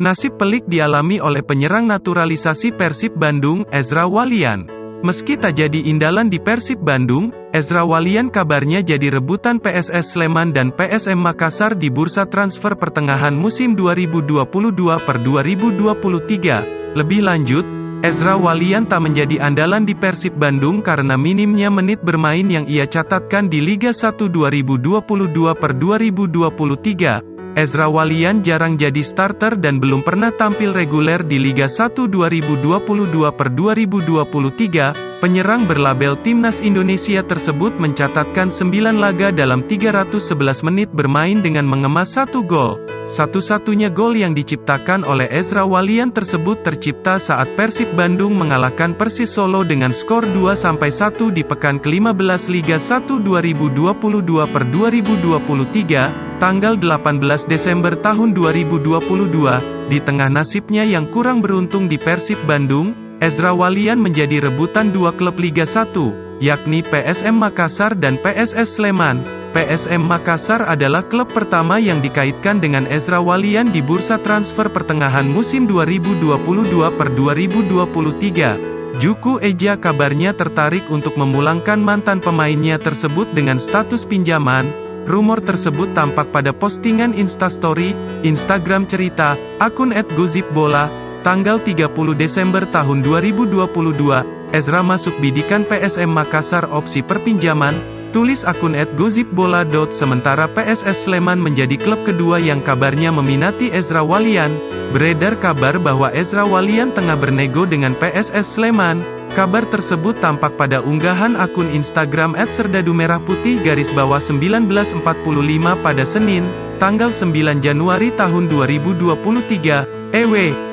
Nasib pelik dialami oleh penyerang naturalisasi Persib Bandung, Ezra Walian. Meski tak jadi indalan di Persib Bandung, Ezra Walian kabarnya jadi rebutan PSS Sleman dan PSM Makassar di bursa transfer pertengahan musim 2022/2023. Lebih lanjut, Ezra Walian tak menjadi andalan di Persib Bandung karena minimnya menit bermain yang ia catatkan di Liga 1 2022/2023. Ezra Walian jarang jadi starter dan belum pernah tampil reguler di Liga 1 2022/2023. Penyerang berlabel Timnas Indonesia tersebut mencatatkan 9 laga dalam 311 menit bermain dengan mengemas 1 gol. Satu-satunya gol yang diciptakan oleh Ezra Walian tersebut tercipta saat Persib Bandung mengalahkan Persis Solo dengan skor 2-1 di pekan ke-15 Liga 1 2022/2023. Tanggal 18 Desember tahun 2022, di tengah nasibnya yang kurang beruntung di Persib Bandung, Ezra Walian menjadi rebutan dua klub Liga 1, yakni PSM Makassar dan PSS Sleman. PSM Makassar adalah klub pertama yang dikaitkan dengan Ezra Walian di bursa transfer pertengahan musim 2022/2023. Juku Eja kabarnya tertarik untuk memulangkan mantan pemainnya tersebut dengan status pinjaman. Rumor tersebut tampak pada postingan Instastory, Instagram cerita, akun @gozipbola, tanggal 30 Desember tahun 2022, Ezra masuk bidikan PSM Makassar opsi perpinjaman, tulis akun @gozipbola. Sementara PSS Sleman menjadi klub kedua yang kabarnya meminati Ezra Walian. Beredar kabar bahwa Ezra Walian tengah bernego dengan PSS Sleman. Kabar tersebut tampak pada unggahan akun Instagram @serdadumerahputih_1945 pada Senin, tanggal 9 Januari tahun 2023.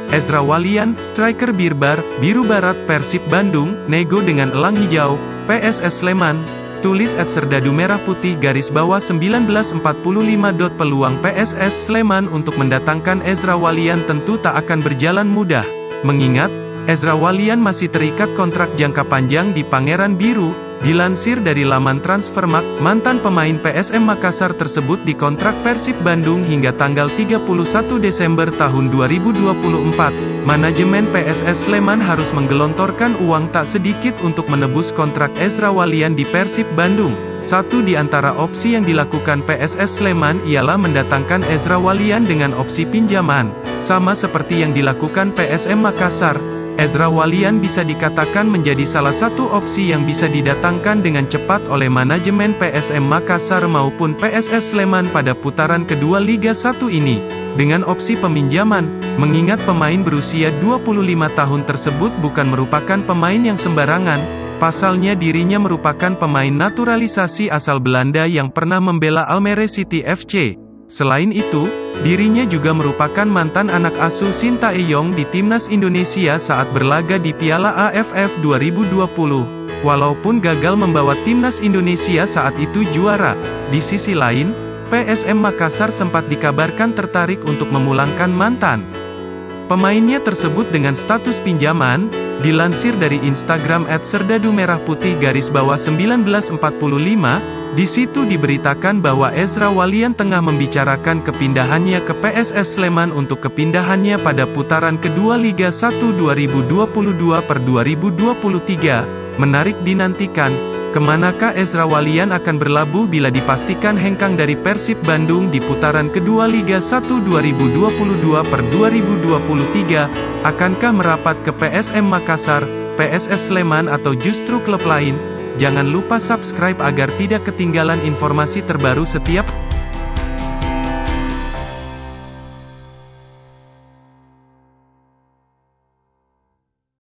Ezra Walian, striker Birbar, Biru Barat Persib Bandung, nego dengan elang hijau, PSS Sleman. Tulis @serdadumerahputih_1945. Peluang PSS Sleman untuk mendatangkan Ezra Walian tentu tak akan berjalan mudah, mengingat Ezra Walian masih terikat kontrak jangka panjang di Pangeran Biru. Dilansir dari laman Transfermarkt, mantan pemain PSM Makassar tersebut dikontrak Persib Bandung hingga tanggal 31 Desember tahun 2024. Manajemen PSS Sleman harus menggelontorkan uang tak sedikit untuk menebus kontrak Ezra Walian di Persib Bandung. Satu di antara opsi yang dilakukan PSS Sleman ialah mendatangkan Ezra Walian dengan opsi pinjaman. Sama seperti yang dilakukan PSM Makassar, Ezra Walian bisa dikatakan menjadi salah satu opsi yang bisa didatangkan dengan cepat oleh manajemen PSM Makassar maupun PSS Sleman pada putaran kedua Liga 1 ini. Dengan opsi peminjaman, mengingat pemain berusia 25 tahun tersebut bukan merupakan pemain yang sembarangan, pasalnya dirinya merupakan pemain naturalisasi asal Belanda yang pernah membela Almere City FC. Selain itu, dirinya juga merupakan mantan anak asuh Sintayong di Timnas Indonesia saat berlaga di Piala AFF 2020. Walaupun gagal membawa Timnas Indonesia saat itu juara, di sisi lain, PSM Makassar sempat dikabarkan tertarik untuk memulangkan mantan pemainnya tersebut dengan status pinjaman. Dilansir dari Instagram @serdadumerahputih_1945, di situ diberitakan bahwa Ezra Walian tengah membicarakan kepindahannya ke PSS Sleman untuk kepindahannya pada putaran kedua Liga 1 2022/2023. Menarik dinantikan, kemanakah Ezra Walian akan berlabuh bila dipastikan hengkang dari Persib Bandung di putaran kedua Liga 1 2022/2023? Akankah merapat ke PSM Makassar, PSS Sleman atau justru klub lain? Jangan lupa subscribe agar tidak ketinggalan informasi terbaru setiap